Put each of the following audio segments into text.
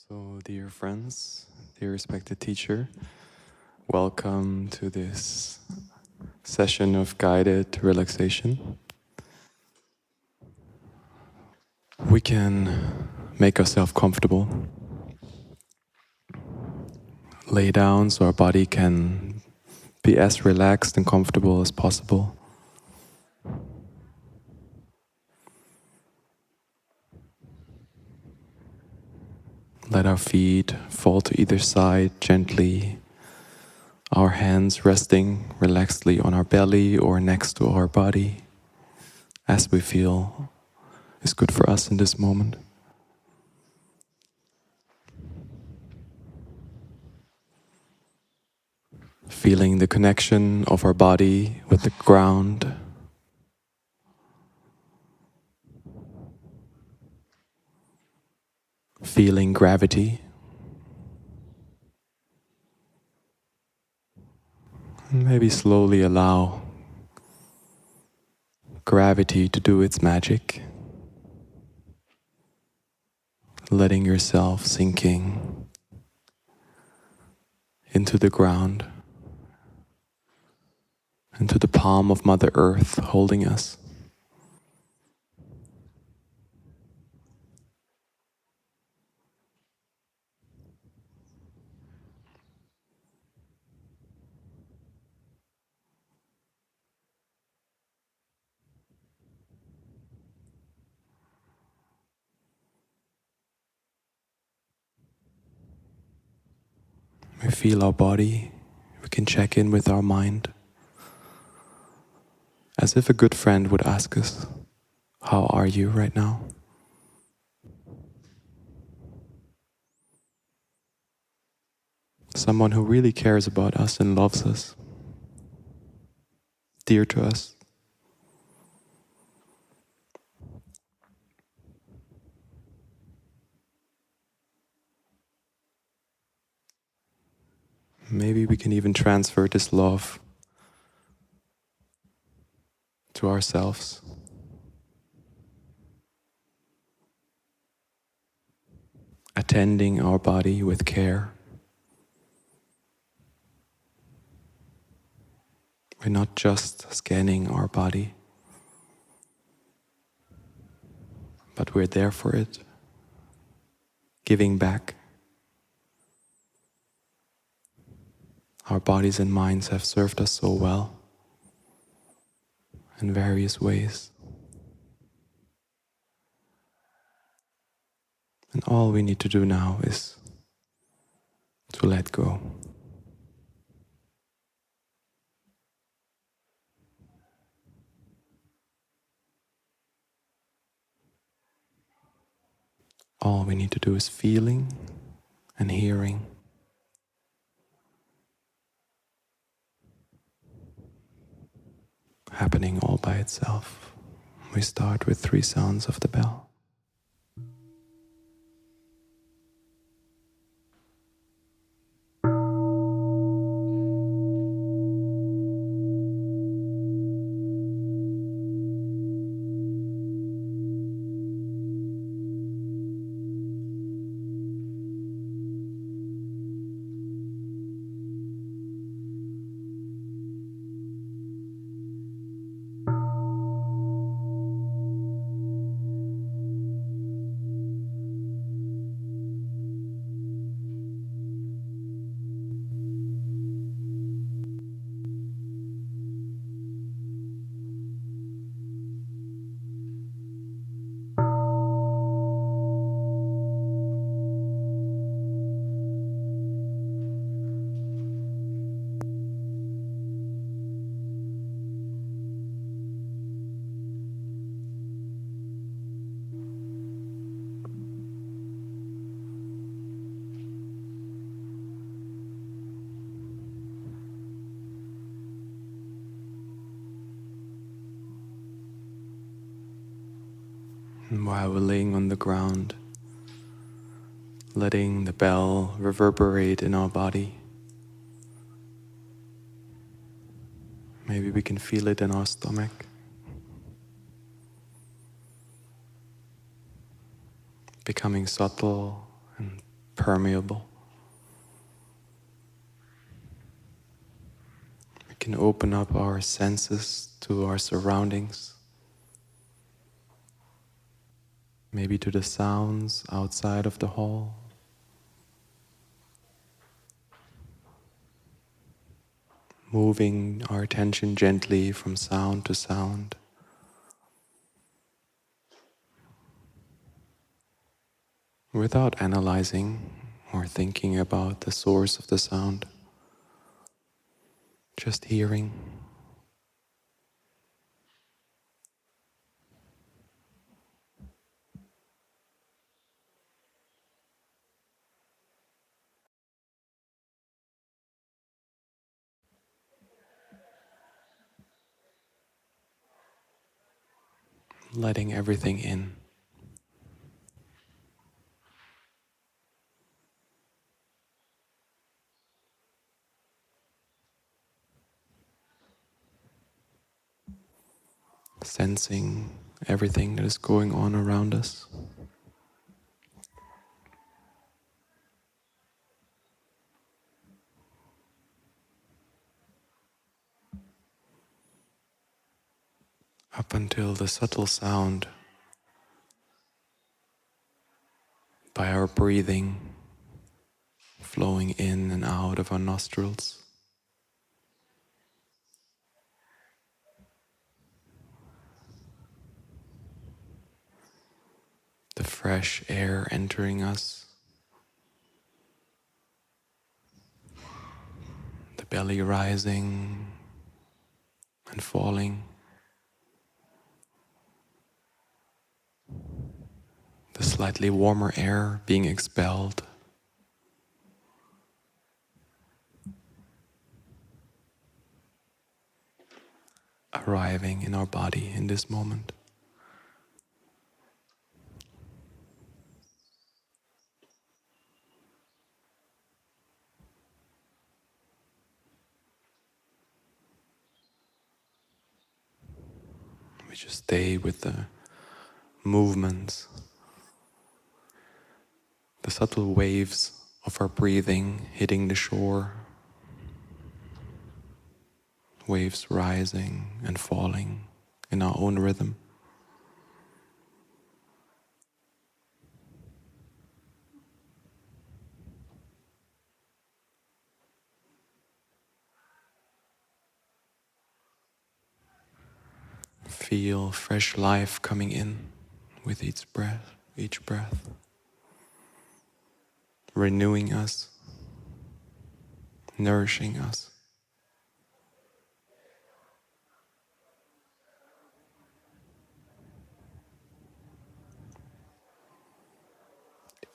So, dear friends, dear respected teacher, welcome to this session of guided relaxation. We can make ourselves comfortable, lay down so our body can be as relaxed and comfortable as possible. Let our feet fall to either side gently, our hands resting relaxedly on our belly or next to our body as we feel is good for us in this moment. Feeling the connection of our body with the ground. Feeling gravity. And maybe slowly allow gravity to do its magic. Letting yourself sinking into the ground, into the palm of Mother Earth holding us. We feel our body. We can check in with our mind. As if a good friend would ask us, how are you right now? Someone who really cares about us and loves us, dear to us. Maybe we can even transfer this love to ourselves. Attending our body with care. We're not just scanning our body, but we're there for it, giving back. Our bodies and minds have served us so well in various ways. And all we need to do now is to let go. All we need to do is feeling and hearing. Happening all by itself. We start with 3 sounds of the bell. And while we're laying on the ground, letting the bell reverberate in our body. Maybe we can feel it in our stomach. Becoming subtle and permeable. We can open up our senses to our surroundings, maybe to the sounds outside of the hall. Moving our attention gently from sound to sound. Without analyzing or thinking about the source of the sound. Just hearing. Letting everything in. Sensing everything that is going on around us. Up until the subtle sound by our breathing flowing in and out of our nostrils. The fresh air entering us. The belly rising and falling. The slightly warmer air being expelled. Arriving in our body in this moment. We just stay with the movements, the subtle waves of our breathing hitting the shore, waves rising and falling in our own rhythm. Feel fresh life coming in with each breath, renewing us, nourishing us.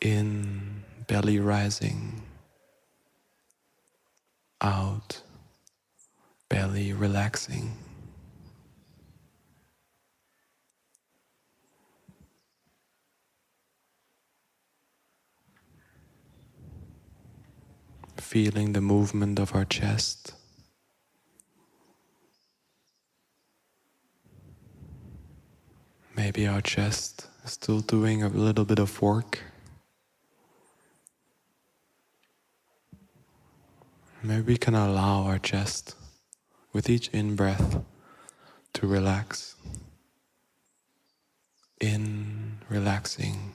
In, belly rising, out, belly relaxing. Feeling the movement of our chest. Maybe our chest is still doing a little bit of work. Maybe we can allow our chest, with each in-breath, to relax. In, relaxing,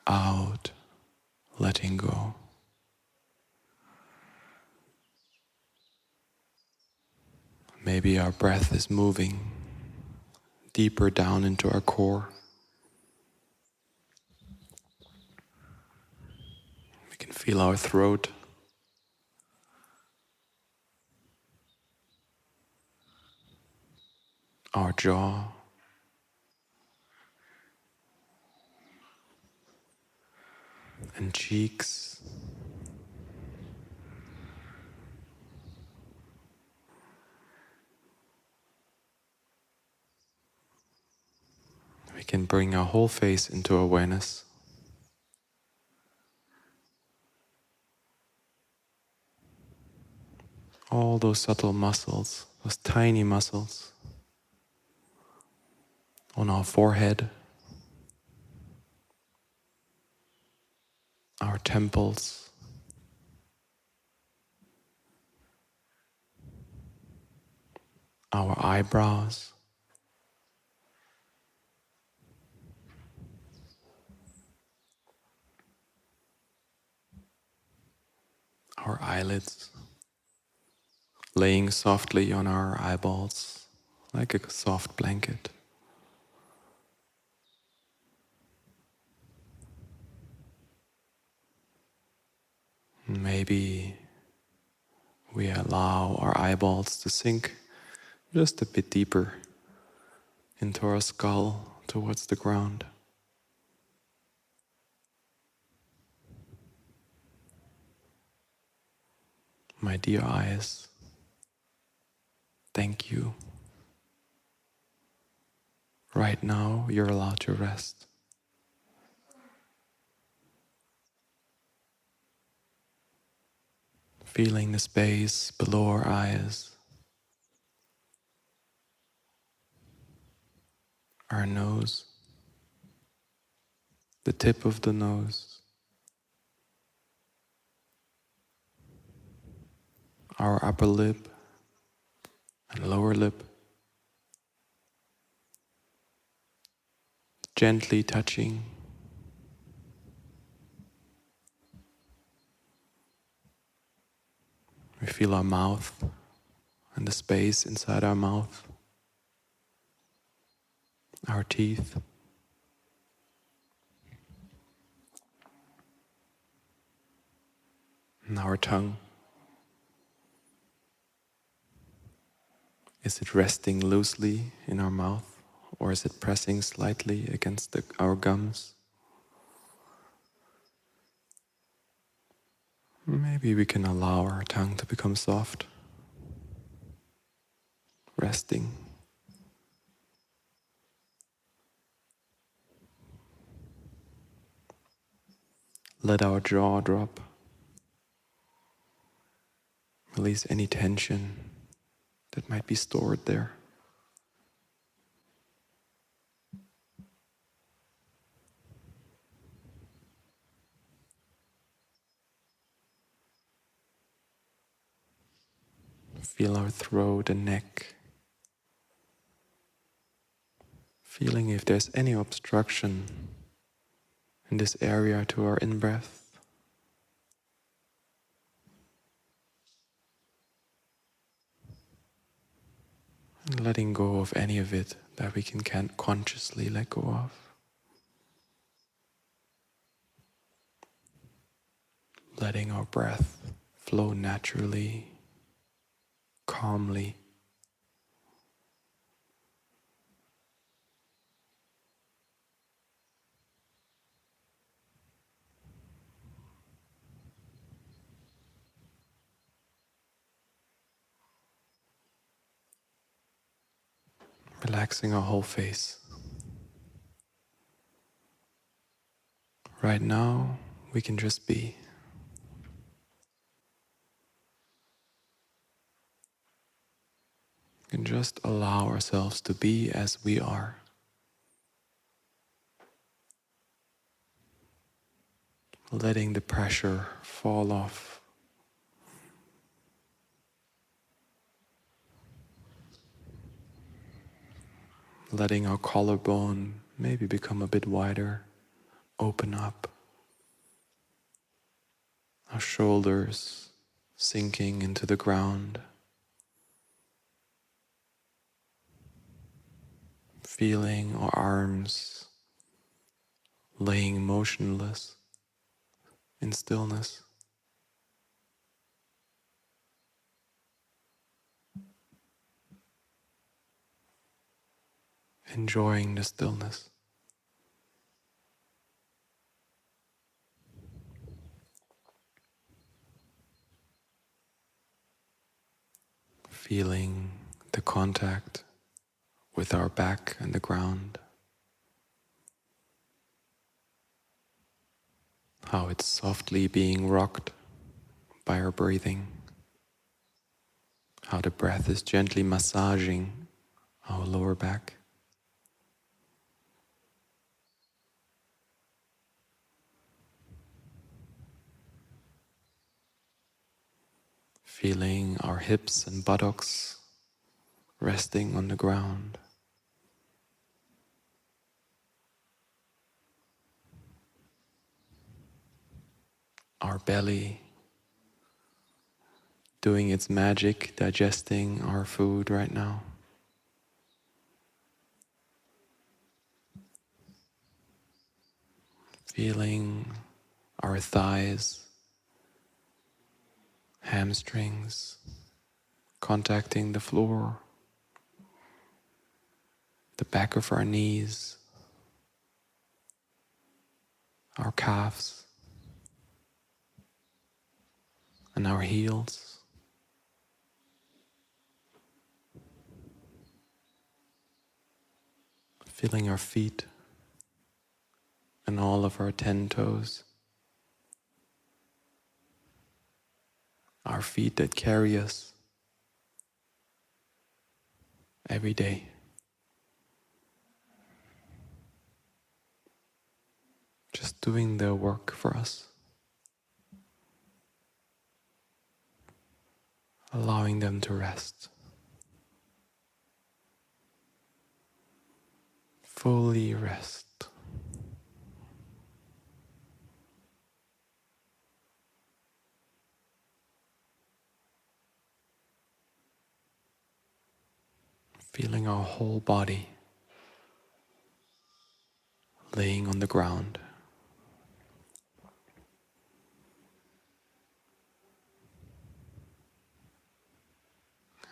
out, letting go. Maybe our breath is moving deeper down into our core. We can feel our throat. Our jaw. And cheeks. We can bring our whole face into awareness. All those subtle muscles, those tiny muscles on our forehead, our temples, our eyebrows, our eyelids, laying softly on our eyeballs like a soft blanket. Maybe we allow our eyeballs to sink just a bit deeper into our skull towards the ground. My dear eyes, thank you. Right now, you're allowed to rest. Feeling the space below our eyes, our nose, the tip of the nose, our upper lip and lower lip, gently touching. We feel our mouth and the space inside our mouth, our teeth, and our tongue. Is it resting loosely in our mouth, or is it pressing slightly against our gums? Maybe we can allow our tongue to become soft, resting. Let our jaw drop. Release any tension that might be stored there. Feel our throat and neck. Feeling if there's any obstruction in this area to our in-breath. And letting go of any of it that we can't consciously let go of. Letting our breath flow naturally, calmly. Relaxing our whole face. Right now, we can just be. We can just allow ourselves to be as we are. Letting the pressure fall off. Letting our collarbone maybe become a bit wider, open up. Our shoulders sinking into the ground. Feeling our arms laying motionless in stillness. Enjoying the stillness. Feeling the contact with our back and the ground. How it's softly being rocked by our breathing. How the breath is gently massaging our lower back. feeling our hips and buttocks resting on the ground. Our belly doing its magic, digesting our food right now. Feeling our thighs, hamstrings contacting the floor, the back of our knees, our calves, and our heels. Feeling our feet and all of our 10 toes. Our feet that carry us every day. Just doing their work for us. Allowing them to rest. Fully rest. Feeling our whole body laying on the ground.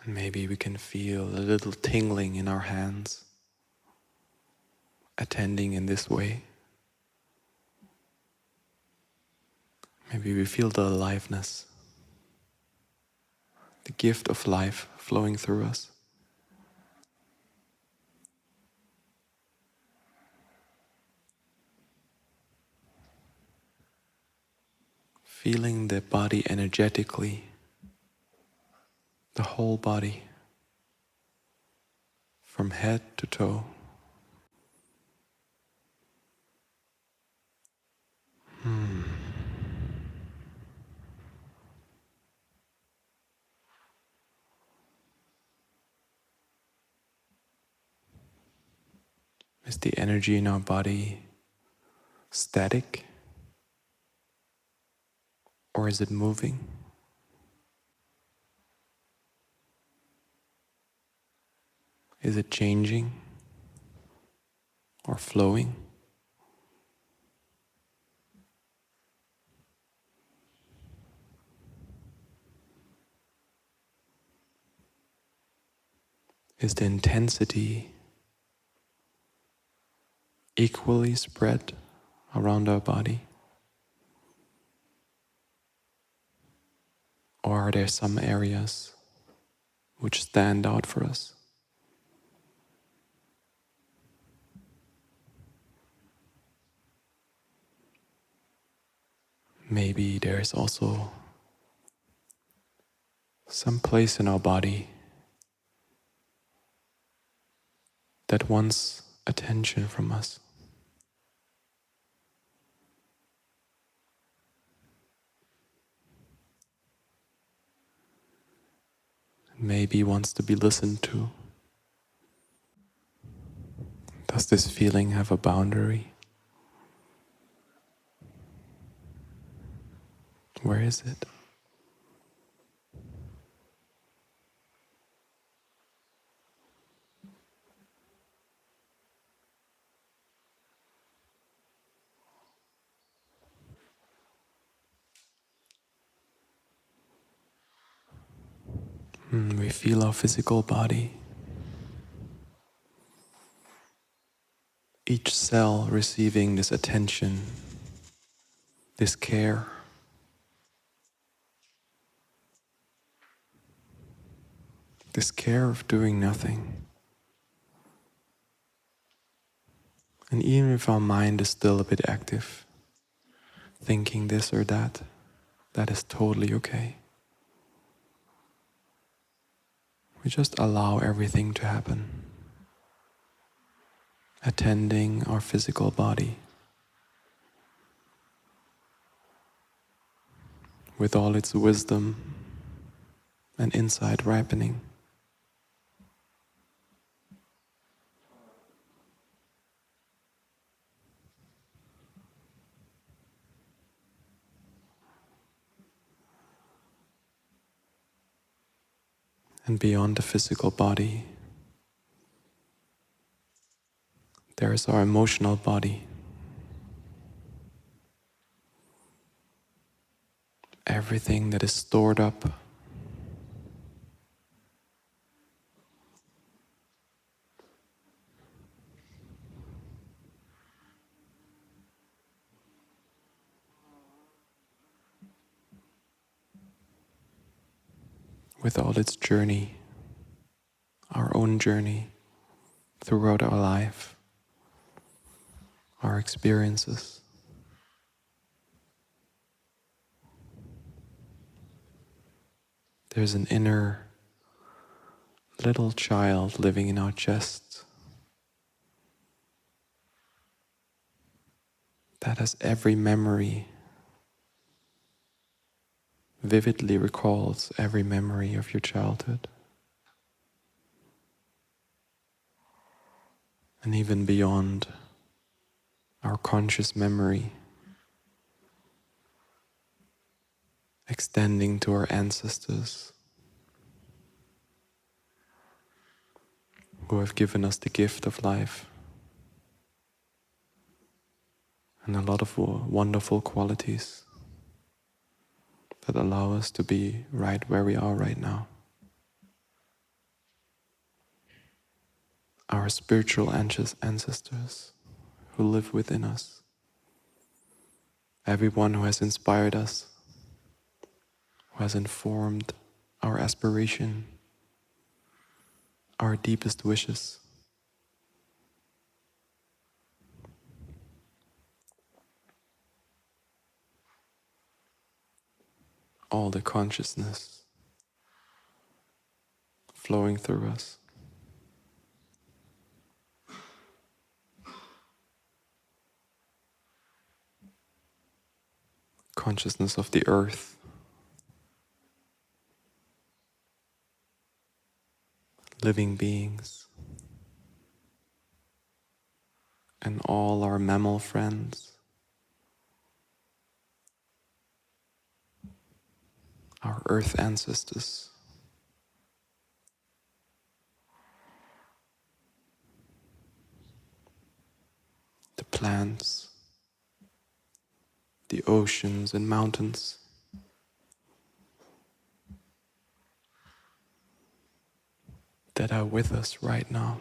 And maybe we can feel a little tingling in our hands, attending in this way. Maybe we feel the aliveness, the gift of life flowing through us. Feeling the body energetically, the whole body, from head to toe. Is the energy in our body static? Or is it moving? Is it changing or flowing? Is the intensity equally spread around our body? Or are there some areas which stand out for us? Maybe there is also some place in our body that wants attention from us. Maybe wants to be listened to. Does this feeling have a boundary? Where is it? We feel our physical body. Each cell receiving this attention, this care. This care of doing nothing. And even if our mind is still a bit active, thinking this or that, that is totally okay. We just allow everything to happen. Attending our physical body with all its wisdom, and insight ripening. And beyond the physical body, there is our emotional body. Everything that is stored up, with all its journey, our own journey throughout our life, our experiences. There's an inner little child living in our chest that has every memory, vividly recalls every memory of your childhood. And even beyond our conscious memory, extending to our ancestors who have given us the gift of life and a lot of wonderful qualities that allow us to be right where we are right now. Our spiritual ancestors who live within us. Everyone who has inspired us, who has informed our aspiration, our deepest wishes. All the consciousness flowing through us. Consciousness of the earth, living beings, and all our mammal friends, our earth ancestors. The plants, the oceans and mountains, that are with us right now.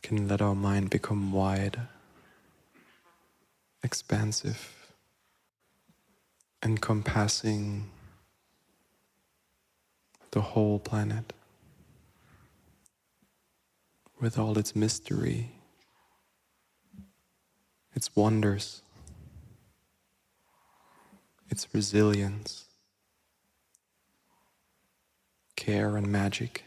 Can let our mind become wide, expansive, encompassing the whole planet with all its mystery, its wonders, its resilience, care and magic.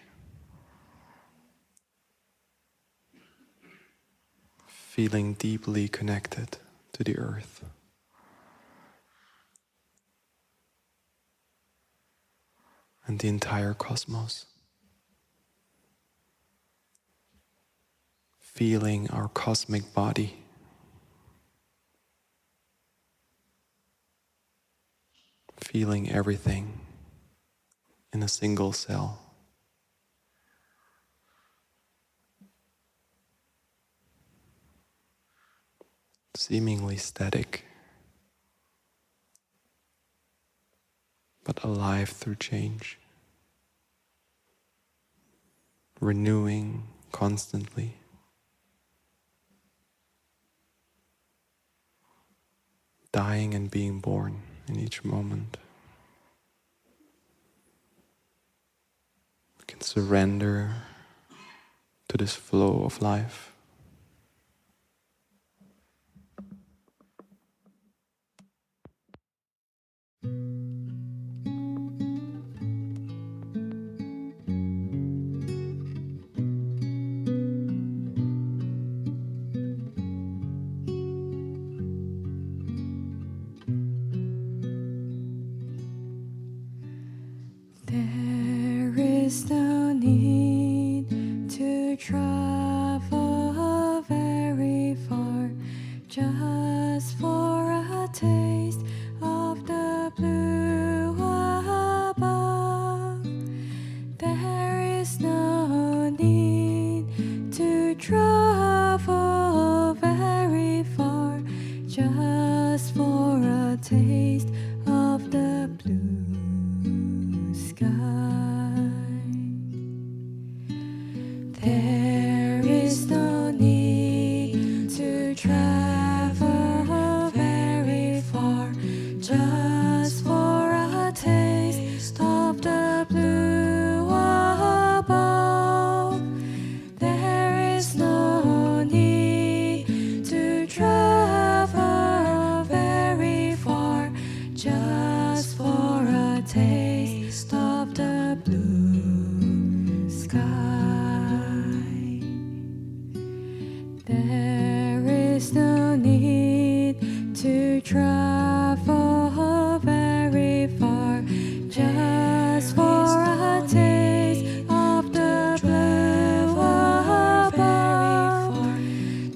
Feeling deeply connected to the earth. And the entire cosmos. Feeling our cosmic body. Feeling everything in a single cell. Seemingly static, but alive through change. Renewing constantly. Dying and being born in each moment. We can surrender to this flow of life. travel very far just for a taste of the blue sky. There is no need to travel very far just for a taste of the blue above. There is no need to travel very far just for a taste of the blue sky. There is no need to travel very far just for a taste of the blue above.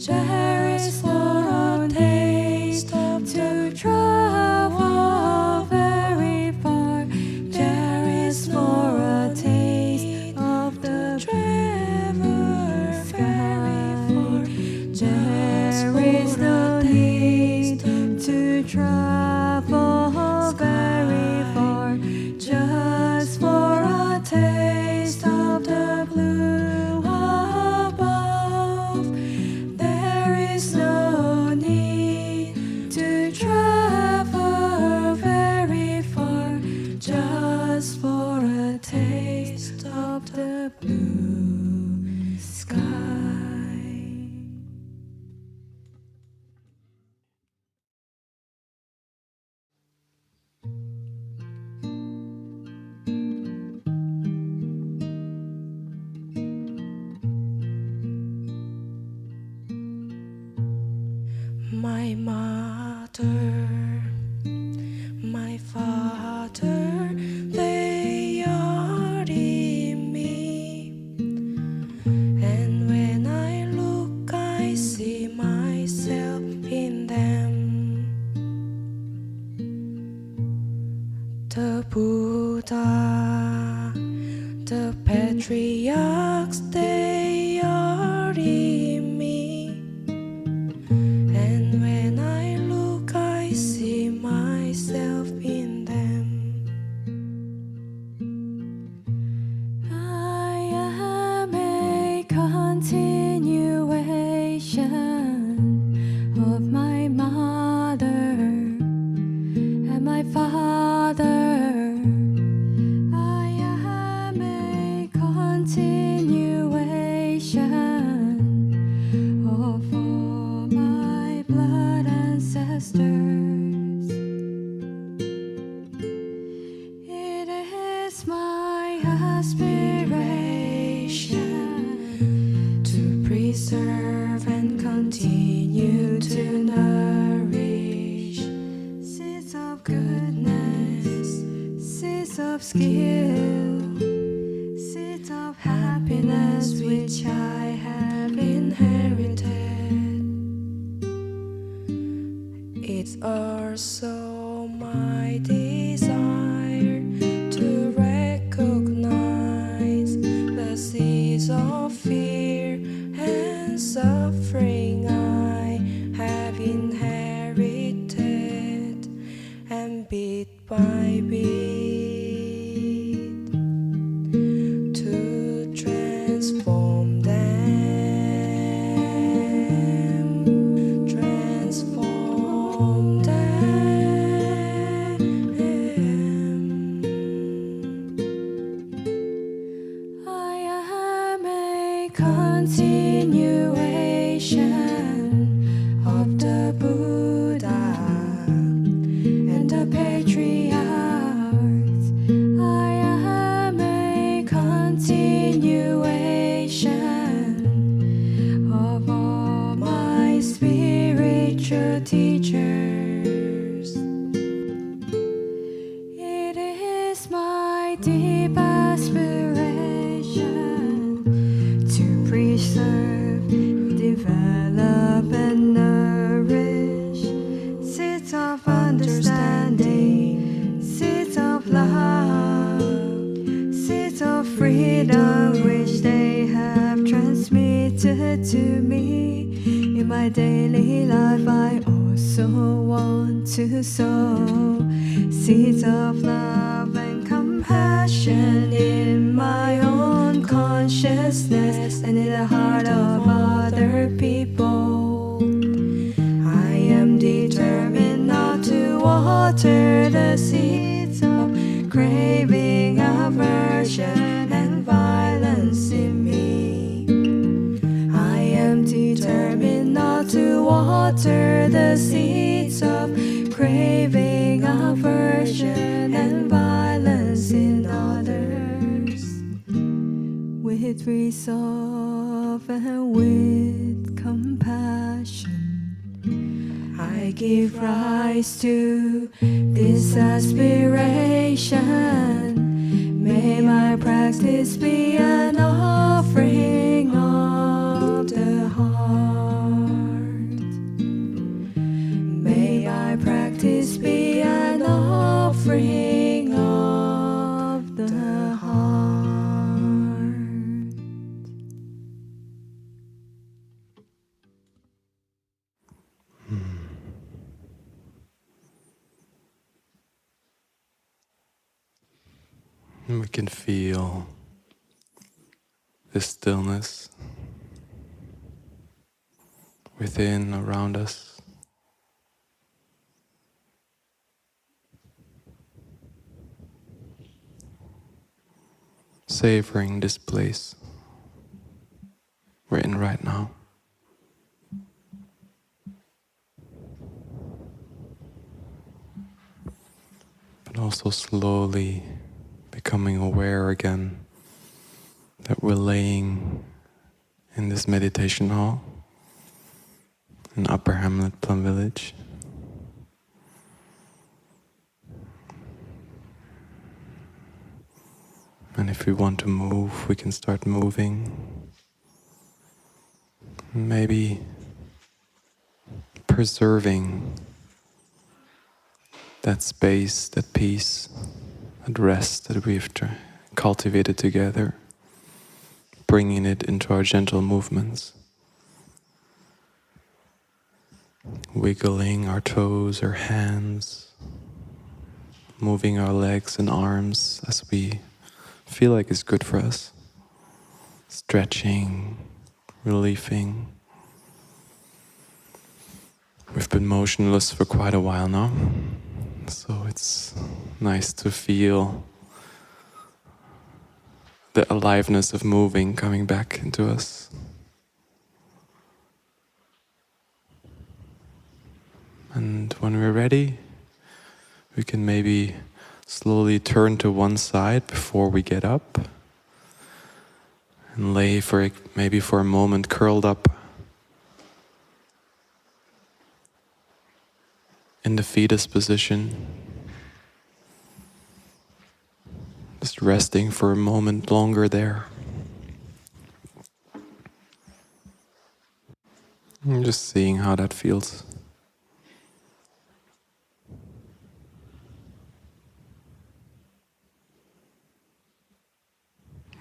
There is no taste to travel very far. There is for a taste of the blue sky. There is no need to travel very far just for a taste of the blue above. There is no need to travel very far just for a taste of the blue sky. My mother, my father, they are in me. And when I look, I see myself in them. The Buddha, the patriarchs, they are in me. And when I look, I see myself in them. I am a continuation of my mother and my father. I am a continuation of all my blood ancestors. It is my aspiration to preserve and continue to nourish seeds of goodness, seeds of skill, seeds of happiness which I have inherited. It's also my desire to recognize the seeds of fear and suffering I have inherited, and bit by bit to transform them, transform them. I am a continuation of the Buddha and the patriarchs. I am a continuation of all my spiritual teachers. It is my deep aspiration to preserve, develop, and nourish seeds of understanding, seeds of love, seeds of freedom which they have transmitted to to me. In my daily life, I also want to sow seeds of love and compassion in my own consciousness and in the heart of other people. I am determined not to water the seeds of craving, aversion, and violence in me. I am determined not to water the seeds of craving, aversion, and violence in others. With resolve and with compassion, I give rise to this aspiration. May my practice be an offering of the heart. May my practice be an offering of the heart. And we can feel the stillness within, around us. Savoring this place we're in right now. But also slowly becoming aware again that we're laying in this meditation hall in Upper Hamlet, Plum Village. And if we want to move, we can start moving. Maybe preserving that space, that peace, that rest that we've cultivated together, bringing it into our gentle movements, wiggling our toes or hands, moving our legs and arms as we feel like it's good for us, stretching, relieving. We've been motionless for quite a while now, so it's nice to feel the aliveness of moving coming back into us. And when we're ready, we can maybe slowly turn to one side before we get up and lay maybe for a moment curled up in the fetus position, just resting for a moment longer there. And just seeing how that feels.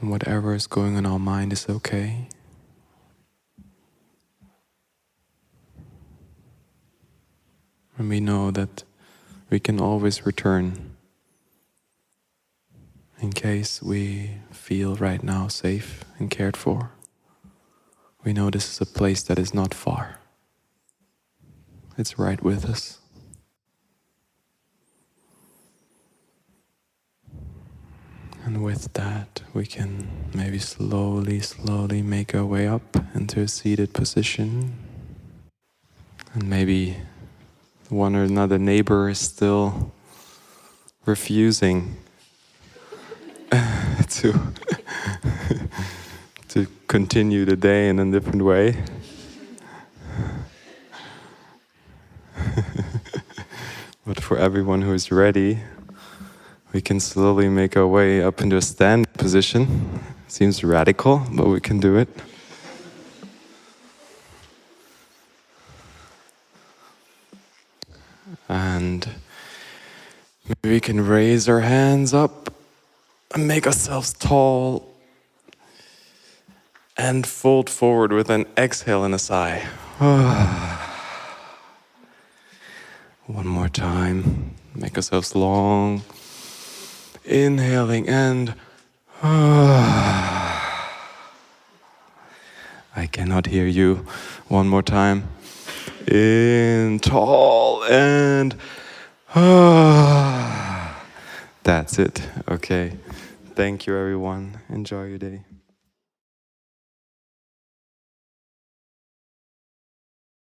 And whatever is going on in our mind is okay. And we know that we can always return in case we feel right now safe and cared for. We know this is a place that is not far. It's right with us. And with that, we can maybe slowly make our way up into a seated position. And maybe one or another neighbor is still refusing to to continue the day in a different way. But for everyone who is ready, we can slowly make our way up into a standing position. Seems radical, but we can do it. And maybe we can raise our hands up and make ourselves tall And fold forward with an exhale and a sigh. One more time. Make ourselves long. Inhaling and I cannot hear you. One more time. In tall and that's it. Okay. Thank you, everyone. Enjoy your day.